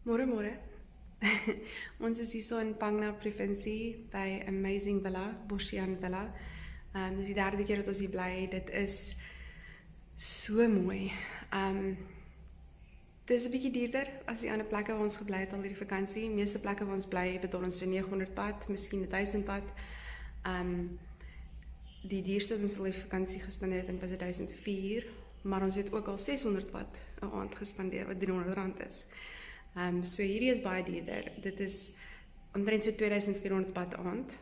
Môre môre. Ons is hier so in Pangna provinsie by Amazing Villa, Boshian Villa. Dis die derde keer dat ons hier bly. Dit is so mooi. Dit is 'n bietjie duurder as die ander plekke waar ons gebly het al hierdie vakansie. Meeste plekke waar ons bly betaal ons so 900 pad, miskien 1000 pad. Die duurste wat ons al die vakansie gespandeer het, was 1004, maar ons het ook al 600 pad 'n aand gespandeer wat R300 is. So hierdie is baie duurder. Dit is omtrent so 2400 pad aand.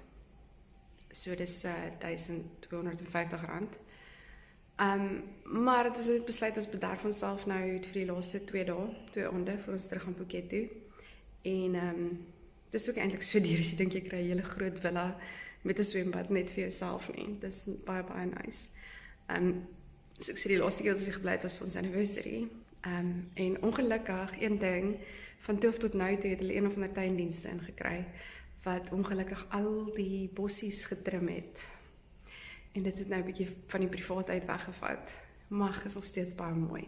So dis R1250. Maar het is het besluit ons bederf onsself nou vir die laaste 2 dae, 2 aande voor ons terug gaan Phuket toe. En dit is ook eintlik so duur as jy dink jy kry 'n hele groot villa met 'n swembad net vir jouself nie. Dis baie nice. So ek sê die laaste keer dat ons hier gebly het was vir ons anniversary. En ongelukkig een ding van toe tot nou toe het hulle een of ander tuindienste ingekry wat ongelukkig al die bossies getrim het. En dit het nou 'n bietjie van die privaatheid weggevat. Maar is nog steeds baie mooi.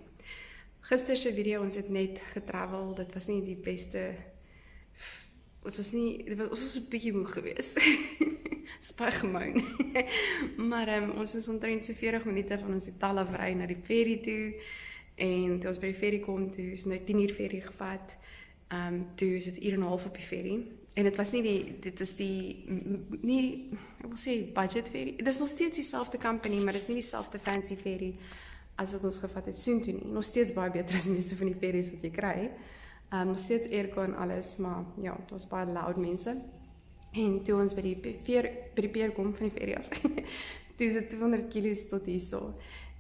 Gister se video, ons het net getravel. Dit was nie die beste. Ons was 'n bietjie moeg geweest. Dis baie gemeen. Maar ons is omtrent so 40 minute van ons hotel af ry na die ferry toe. En toe ons by die ferry kom, toe is nou 10 uur ferry gevat. Toe is dit 1 uur en 'n half op die ferry. En dit was nie ek wil sê budget ferry. Dit is nog steeds dieselfde company, maar dit is nie dieselfde fancy ferry as wat ons gevat het soontoe nie. Nog steeds baie beter as die meeste van die ferries wat jy kry. Nog steeds airco en alles, maar ja, dit was baie loud mense. En toe ons by die pier kom van die ferry af, toe is dit 200 kilos tot hierso.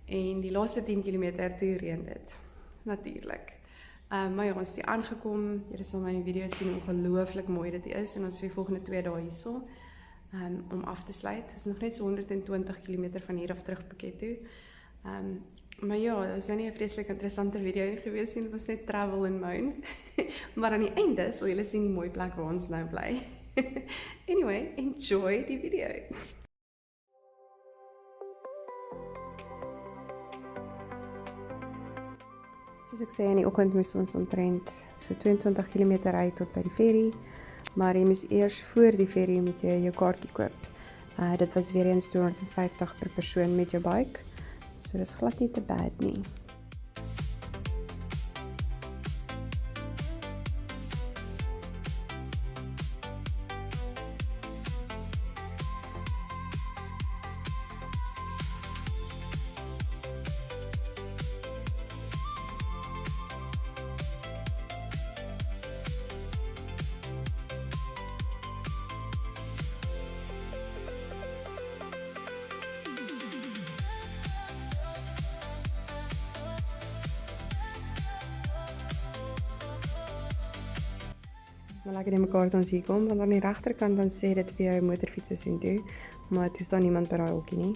En die laaste 10 kilometer toe reën dit, natuurlik. Maar ja, ons het hier aangekom, julle sal my in die video sien hoe ongelooflik mooi dit is, en ons is vir die volgende 2 dae hierso, om af te sluit. Het is nog net so 120 kilometer van hier af terug Phuket toe. Maar ja, dit was nou nie 'n vreeslik interessante video gewees nie, dit was net travel en moan. Maar aan die einde sal julle sien die mooi plek waar ons nou bly. Anyway, enjoy die video. Soos ek sê, in die oggend moes ons omtrent so 22 km ry tot by die ferry, maar jy moes eers voor die ferry moet jy jou kaartjie koop. Dit was weer eens 250 per persoon met jou bike, so dis glad nie te bad nie. Maar lekker in mekaar toe ons hier kom, want aan die regterkant dan sê dit vir jou motorfietses soontoe, maar toe staan niemand by daai hokkie nie.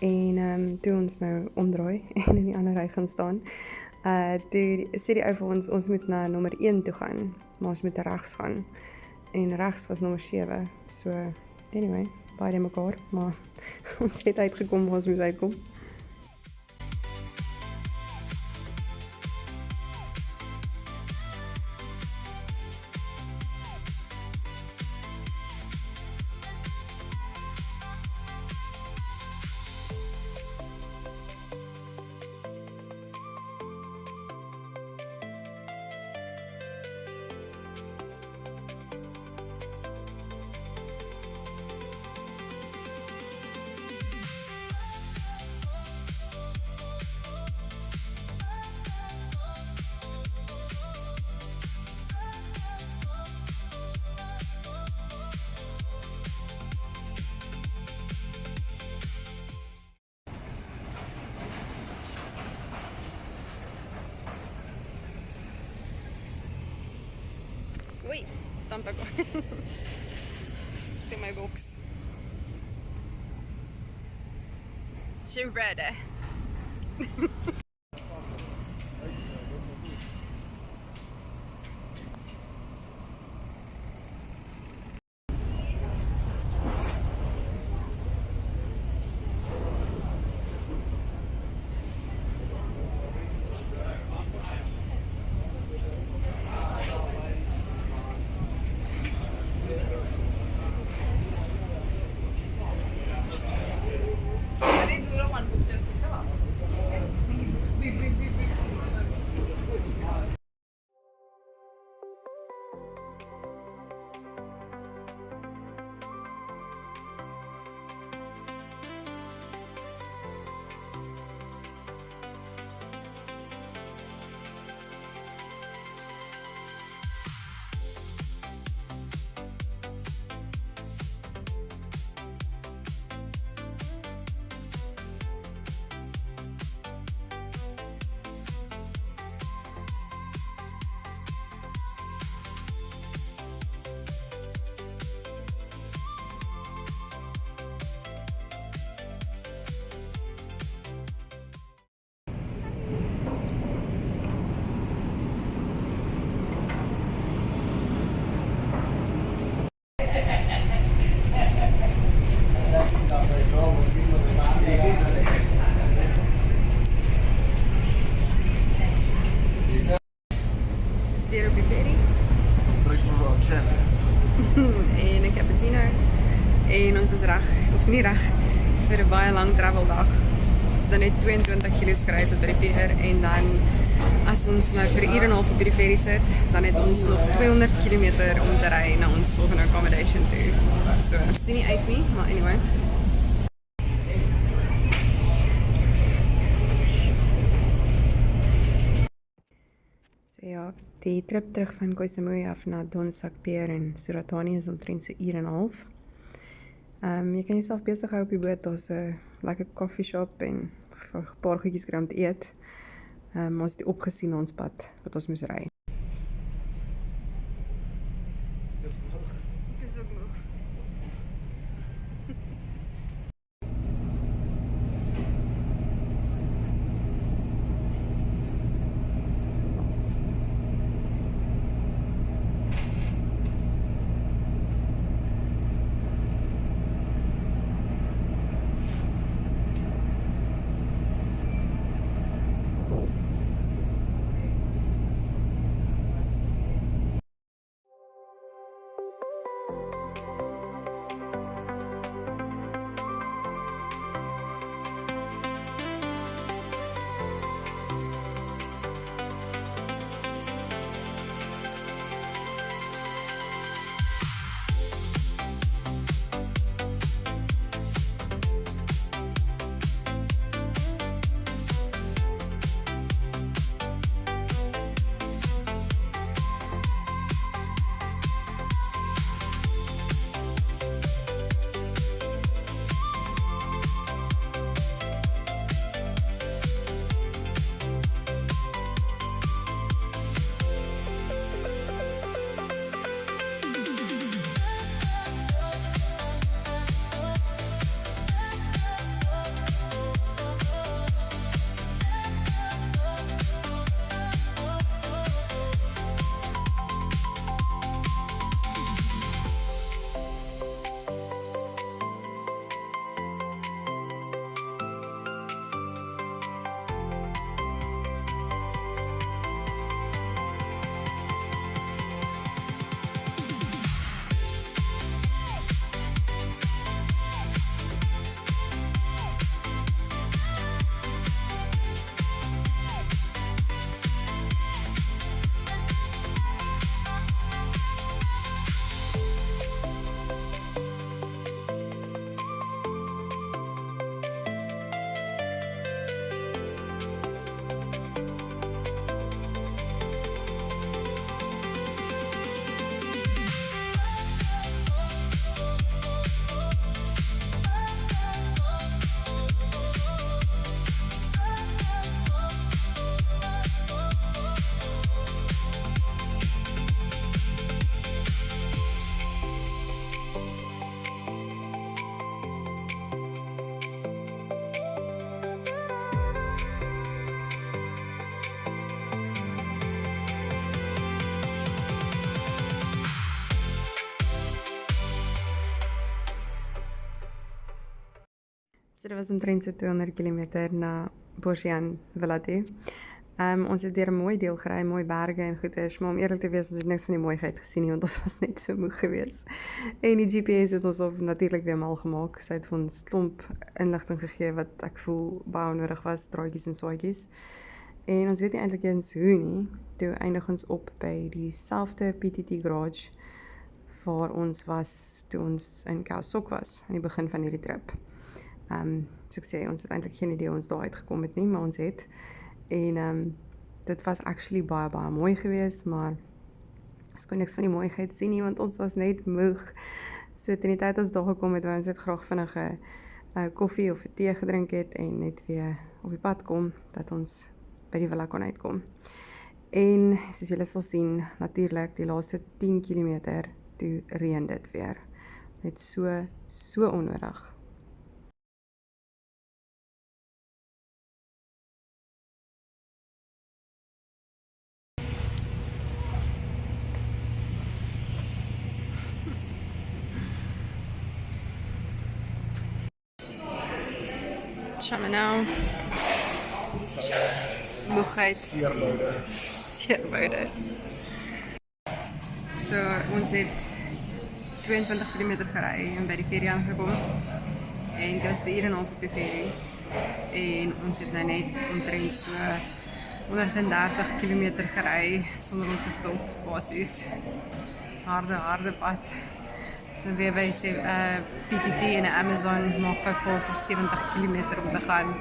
En toe ons nou omdraai en in die ander ry gaan staan, toe sê die ou vir ons moet na nommer 1 toe gaan, maar ons moet regs gaan. En regs was nommer 7, so anyway, baie in mekaar, maar ons het uitgekom waar ons moes uitkom. Oei, stamp ek op. Dis in my box. She ready. reg, of nie reg, vir 'n baie lang travel dag. Ons het dan net 22 kilos gery tot by die pier en dan as ons nou vir 'n uur en 'n half op die ferry sit, dan het ons nog 200 km om te ry na ons volgende accommodation toe. So, sien nie uit nie, maar anyway. So ja, die trip terug van Koh Samui af na Don Sak Pier in Suratani is omtrent so 1 uur en 'n half. Jy kan jouself besig hou op die boot, daar's 'n lekker coffee shop en 'n paar goedjies kry om te eet. Ons het opgesien ons pad wat ons moes ry. Ek is ook moeg. So dit was omtrent so 200 km na Bosjan Villa toe. Ons het deur 'n mooi deel gery, mooi berge en goeders, maar om eerlik te wees, ons het niks van die mooiheid gesien nie, want ons was net so moeg geweest. En die GPS het ons natuurlik weer mal gemaak. Sy het vir ons klomp inligting gegee wat ek voel baie onnodig was, draadjies en saaitjies. En ons weet nie eintlik eens hoe nie. Toe eindig ons op by dieselfde PTT garage waar ons was toe ons in Khao Sok was aan die begin van hierdie trip. So ek sê, ons het eintlik geen idee hoe ons daar uitgekom het nie, maar ons het. En dit was actually baie mooi geweest, maar ons kon niks van die mooiheid sien nie, want ons was net moeg. So ten die tyd as daar gekom het, wou ons net graag vinnig 'n koffie of 'n tee gedrink het en net weer op die pad kom, dat ons by die villa kon uitkom. En soos julle sal sien, natuurlik die laaste 10 km toe reën dit weer. Net so onnodig. Chaminau. Moegheid. Seerboude. So, ons het 22 km gery en by die ferry aangekom. En dit was 'n uur en 'n half op die ferry. En ons het nou net omtrent so 130 km gery sonder om te stop, basies. Harde pad. So weer by PTT en Amazon maak vir ons 70 km om te gaan.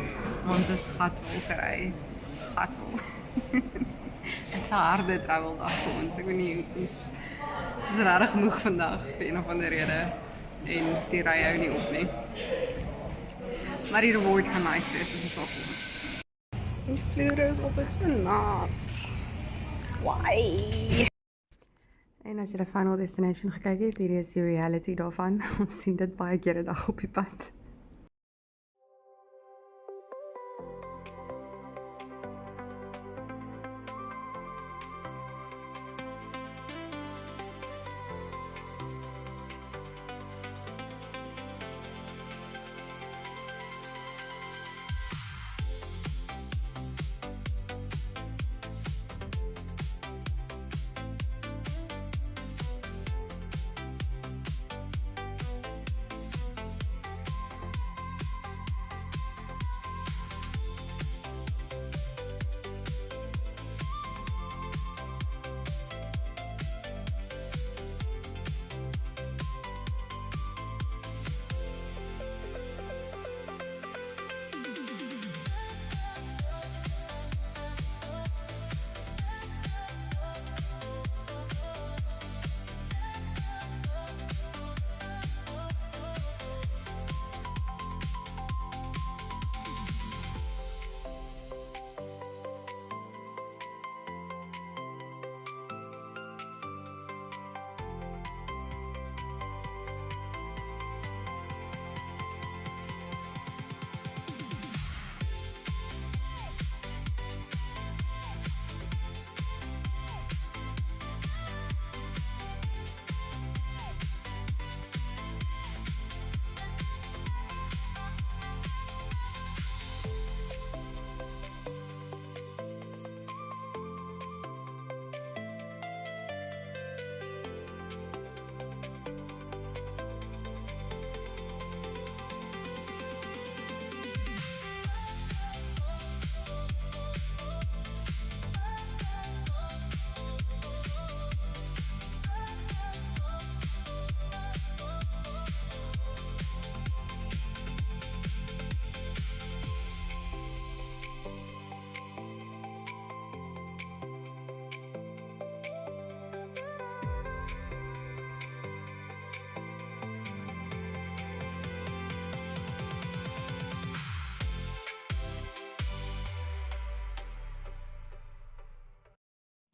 Ons is gatvol gery. Gatvol. Het is 'n harde travel dag vir ons. Ek weet nie, ons is regtig moeg vandag vir een of ander rede. En die ry hou nie op nie. Maar die reward gaan nice wees, dis is al goed. Die vloere is altyd so nat. Why? En as jy die Final Destination gekyk het, hier is die reality daarvan. Ons sien dit baie keer 'n dag op die pad.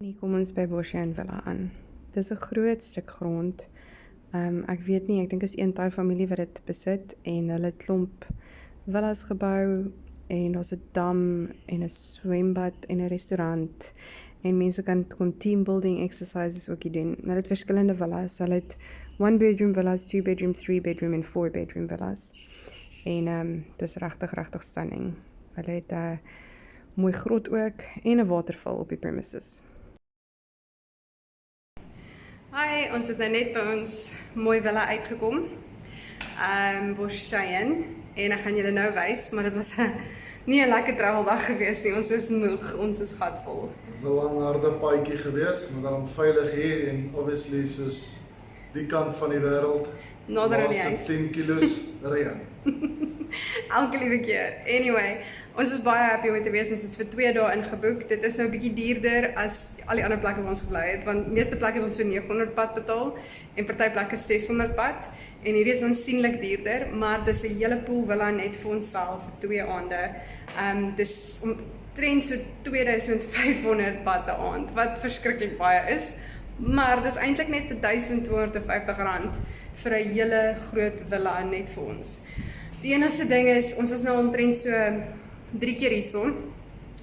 Hier kom ons by Bosjeshuis Villa aan. Dis 'n groot stuk grond. Ek weet nie, ek dink is een taai familie wat dit besit en hulle het klomp villas gebou en daar's 'n dam en 'n swembad en 'n restaurant en mense kan kom team building exercises ook hier doen. Hulle het verskillende villas. Hulle het 1 bedroom villas, 2 bedroom, 3 bedroom en 4 bedroom villas. En dis regtig stunning. Hulle het 'n mooi grot ook en 'n waterval op die premises. Hi, ons het nou net by ons mooi villa uitgekom. Bosjeshuis, en ek gaan julle nou wys, maar dit was nie 'n lekker travel dag gewees nie. Ons is moeg, ons is gatvol. Dit is 'n lang harde paadjie gewees, maar dan veilig hier en obviously soos die kant van die wêreld. Nader aan die huis. 10 kilos reën. Elke liewe keer. Anyway, ons is baie happy om te wees. Ons het vir 2 dae ingeboek. Dit is nou 'n bietjie duurder as al die ander plekke waar ons gebly het, want meeste plekke is ons so 900 pad betaal en party plekke 600 pad en hierdie is aansienlik duurder, maar dis 'n hele pool villa net vir onsself vir 2 aande. Dis omtrent so 2500 pad 'n aand, wat verskriklik baie is. Maar dis eintlik net R1250 vir 'n hele groot villa net vir ons. Die enigste ding is, ons was nou omtrent so 3 keer hierson.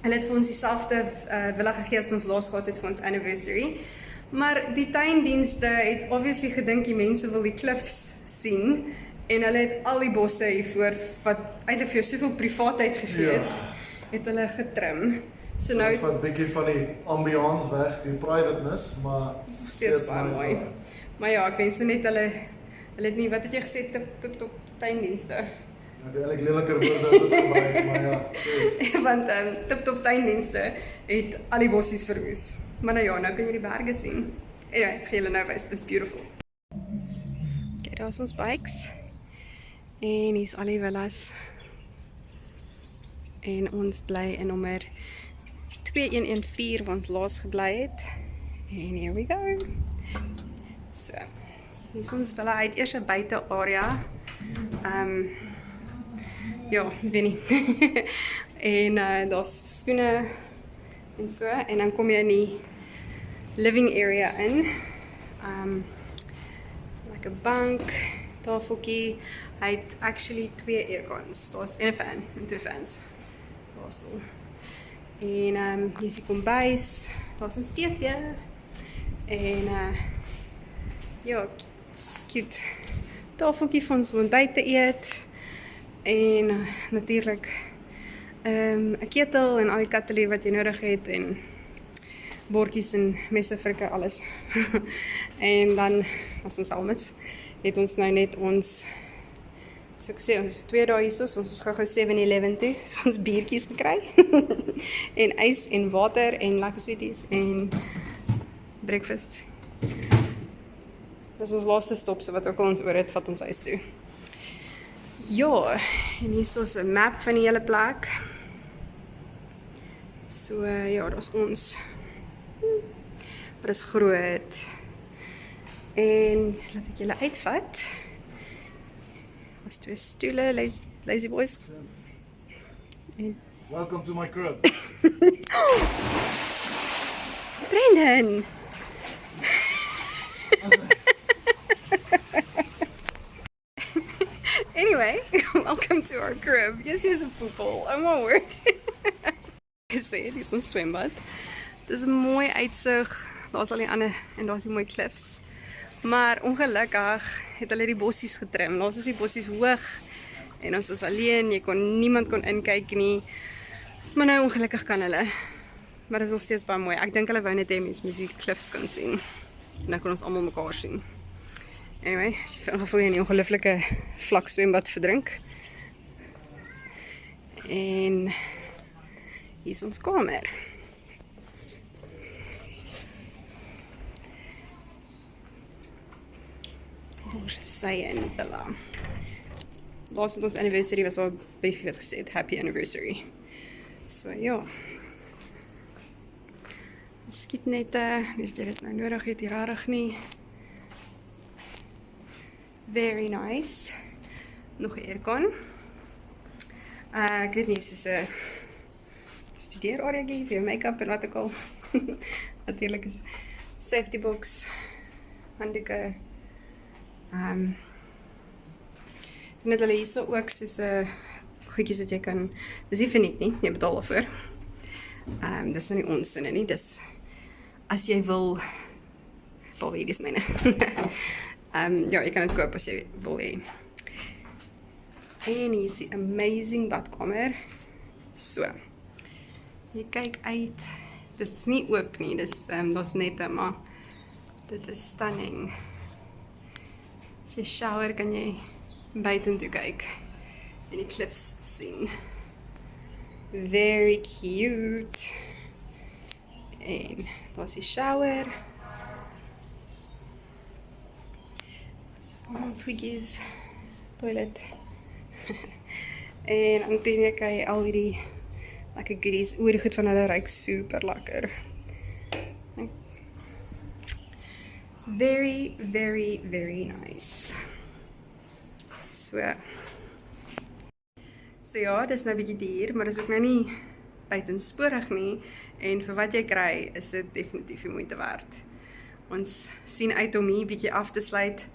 Hulle het vir ons dieselfde villa gegee as ons laas gehad het vir ons anniversary. Maar die tuindienste het obviously gedink die mense wil die cliffs sien en hulle het al die bosse hiervoor wat eintlik vir jou soveel privaatheid gegee het hulle getrim. So nou van 'n bietjie van die ambiance weg, die privateness, maar is nog steeds baie mooi. Maar ja, ek wens net hulle Hulle het nie, wat het jy gesê, top tuindienste? Ek het eintlik leliker woorde as dit gebruik, maar ja, so. Want top tuindienste het al die bossies verwoes. Maar nou ja, nou kan jy die berge sien. Anyway, ek gaan julle nou wys, dit is beautiful. Okay, daar is ons bikes. En hier is al die villas. En ons bly in nommer 2114 waar ons laas gebly het. En here we go. So, hier is ons villa uit, eers 'n buite area. Ja, ek weet nie. En daar's skoene en so, en dan kom jy in die living area in. Like 'n bank, tafeltjie. Hy het actually 2 aircons. Daar's 'n fan en 2 fans. Daarso. En hier is die kombuis. Daar's 'n TV. En ja, cute tafeltjie vir ons om buite eet. En natuurlik 'n ketel en al die katelie wat jy nodig het en bordjies en messe, vrikke, alles. En dan as ons helmets het ons nou net ons, so ek sê, ons vir 2 dae hierso, so ons gou 7-Eleven toe, so ons biertjies gekry. En ys en water en lekker sweeties en breakfast. Dis ons laaste stop, so wat ook al ons oor het, vat ons huis toe. Ja, en hier is 'n map van die hele plek. So ja, daar's ons. Maar dit is groot. En laat ek julle uitvat. Ons 2 stoele, lazy boys. En Welcome to my crib. Brendan! Anyway, welcome to our crib. Yes, here's a poepel. I'm on work. Ek sê, dit is ons swembad. Dit is 'n mooi uitsig. Daar's al die ander en daar's die mooi cliffs. Maar ongelukkig het hulle die bossies getrim. Laas is die bossies hoog en ons was alleen. Niemand kon inkyk nie. Maar nou ongelukkig kan hulle. Maar dit is nog steeds baie mooi. Ek dink hulle wou net hê mense moes die cliffs kan sien. En dan kon ons almal mekaar sien. Anyway, in geval jy in die ongelooflike vlak swembad verdrink. En hier is ons kamer. Ons sy in villa. Laas met ons anniversary was al 'n briefie wat gesê het happy anniversary. So ja. Skietnette, nie dat jy dit nou nodig het, hier rarig nie. Very nice. Nog 'n aircon. Ek weet nie, soos 'n studeerarea gee vir jou make-up en wat ook al. Natuurlik is safety box, handdoeke. Net hulle hierso ook soos 'n goedjies wat jy kan, dis nie verniet nie, jy betaal daarvoor. Dis nou nie ons sinne nie, dis as jy wil, behalwe hierdie is myne. Ja, jy kan dit koop as jy wil hê. En hier is die amazing badkamer. So. Jy kyk uit. Dit is nie oop nie, daar's nette, maar dit is stunning. As jy shower kan jy buitentoe kyk en die cliffs sien. Very cute. En daar's die shower. Ons goedjies, toilet. En Antonia kry al hierdie lekker goodies. Die goed van hulle ruik super lekker. Very, very, very nice. So ja, dis nou 'n bietjie duur, maar dis ook nou nie buitensporig nie. En vir wat jy kry, is dit definitief die moeite werd. Ons sien uit om hier bietjie af te sluit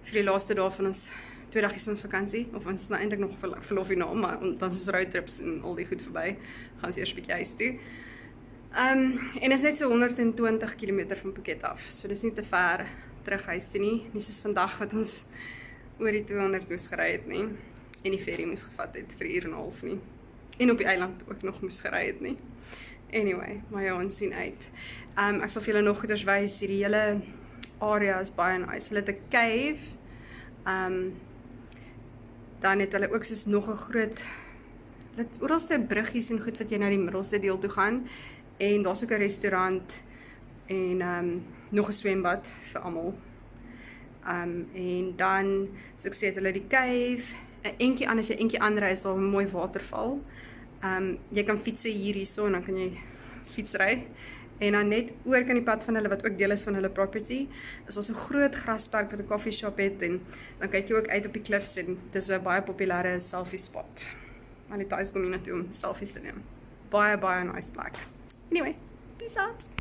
vir die laaste dae van ons 2 dagies van ons vakansie, of ons nou eintlik nog verlof hierna, maar dan is ons roadtrips en al die goed verby, gaan ons eers bietjie huis toe. En is net so 120 km van Phuket af, so dis nie te ver terug huis toe nie soos vandag wat ons oor die 200 moes gery het nie, en die ferry moes gevat het vir 1 uur en 'n half nie, en op die eiland ook nog moes gery het nie. Anyway, maar ja, ons sien uit. Ek sal vir julle nog goeders wys, hierdie hele area is baie nice. Hulle het 'n cave, Dan het hulle ook soos nog 'n groot, oralste bruggies en goed wat jy na die middelste deel toe gaan. En daar's ook 'n restaurant en nog 'n swembad vir almal. En dan, soos ek sê, het hulle die cave, 'n entjie aan, as jy entjie aanry, is daar 'n mooi waterval. Jy kan fietsen hierso en dan kan jy fietsry. En dan net oor kan die pad van hulle, wat ook deel is van hulle property, is daar so 'n groot grasperk wat 'n coffee shop het, en dan kyk jy ook uit op die cliffs, en dis 'n baie populêre selfie spot. Al die guys kom hier na toe om selfies te neem. Baie nice plek. Anyway, peace out.